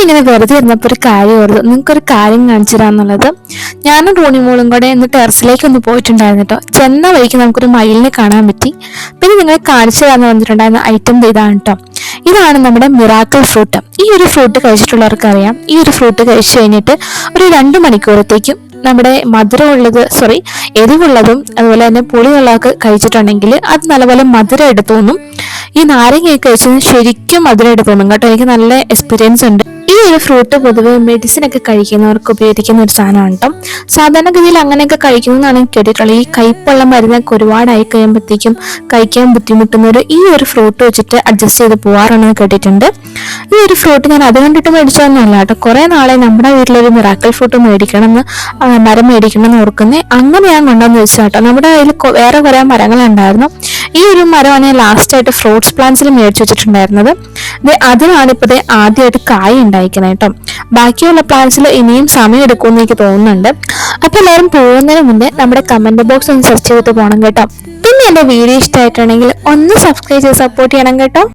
ഇങ്ങനെ വെറുതെ ഇരുന്നപ്പോൾ ഒരു കാര്യം ഓർന്നു, നിങ്ങൾക്കൊരു കാര്യം കാണിച്ചു തരാന്നുള്ളത്. ഞാനും റോണിമോളും കൂടെ ഇന്ന് ടെറസിലേക്ക് ഒന്ന് പോയിട്ടുണ്ടായിരുന്നു കേട്ടോ. ചെന്ന വഴിക്ക് നമുക്കൊരു മയിലിനെ കാണാൻ പറ്റി. പിന്നെ നിങ്ങളെ കാണിച്ചു തരാന്ന് വന്നിട്ടുണ്ടായിരുന്ന ഐറ്റം ഇതാണ് കേട്ടോ. ഇതാണ് നമ്മുടെ മിറാക്കിൾ ഫ്രൂട്ട്. ഈ ഒരു ഫ്രൂട്ട് കഴിച്ചിട്ടുള്ളവർക്ക് അറിയാം, ഈ ഒരു ഫ്രൂട്ട് കഴിച്ചു കഴിഞ്ഞിട്ട് ഒരു 2 മണിക്കൂറത്തേക്കും നമ്മുടെ എരിവുള്ളതും അതുപോലെ തന്നെ പുളിയുള്ളതൊക്കെ കഴിച്ചിട്ടുണ്ടെങ്കിൽ അത് നല്ലപോലെ മധുരം എടുത്തോന്നും. ഈ നാരങ്ങയൊക്കെ കഴിച്ചത് ശരിക്കും മധുരം എടുത്തോന്നും കേട്ടോ. എനിക്ക് നല്ല എക്സ്പീരിയൻസ് ഉണ്ട്. ഈ ഒരു ഫ്രൂട്ട് പൊതുവെ മെഡിസിൻ ഒക്കെ കഴിക്കുന്നവർക്ക് ഉപയോഗിക്കുന്ന ഒരു സാധനമാണ് കേട്ടോ. സാധാരണഗതിയിൽ അങ്ങനെയൊക്കെ കഴിക്കുന്നതാണ് കേട്ടിട്ടുള്ളത്. ഈ കയ്പുള്ള മരുന്നൊക്കെ ഒരുപാടായി കഴിയുമ്പോഴത്തേക്കും കഴിക്കാൻ ബുദ്ധിമുട്ടുന്നവർ ഈ ഒരു ഫ്രൂട്ട് വെച്ചിട്ട് അഡ്ജസ്റ്റ് ചെയ്ത് പോകാറുണ്ടെന്ന് കേട്ടിട്ടുണ്ട്. ഈ ഒരു ഫ്രൂട്ട് ഞാൻ അത് കണ്ടിട്ട് മേടിച്ചതൊന്നുമല്ല കേട്ടോ. കുറെ നാളെ നമ്മുടെ വീട്ടിലൊരു മിറാക്കിൾ ഫ്രൂട്ട് മരം മേടിക്കണം എന്ന് ഓർക്കുന്നേ. അങ്ങനെ ഞാൻ കൊണ്ടുവന്ന് വെച്ചാൽ കേട്ടോ. നമ്മുടെ കയ്യിൽ വേറെ കുറെ മരങ്ങളുണ്ടായിരുന്നു. ഈ ഒരു മരമാണ് ഞാൻ ലാസ്റ്റ് ആയിട്ട് ഫ്രൂട്ട്സ് പ്ലാന്റ്സിൽ മേടിച്ചു വെച്ചിട്ടുണ്ടായിരുന്നത്. അതിനാണ് ഇപ്പോഴത്തെ ആദ്യമായിട്ട് കായ ഉണ്ടായിരിക്കുന്നത് കേട്ടോ. ബാക്കിയുള്ള പ്ലാന്റ്സിൽ ഇനിയും സമയം എടുക്കുമെന്ന് എനിക്ക് തോന്നുന്നുണ്ട്. അപ്പൊ എല്ലാവരും പോകുന്നതിന് മുന്നേ നമ്മുടെ കമന്റ് ബോക്സ് ഒന്ന് സെർച്ച് ചെയ്തിട്ട് പോകണം കേട്ടോ. പിന്നെ എന്റെ വീഡിയോ ഇഷ്ടമായിട്ടുണ്ടെങ്കിൽ ഒന്ന് സബ്സ്ക്രൈബ് ചെയ്ത് സപ്പോർട്ട് ചെയ്യണം കേട്ടോ.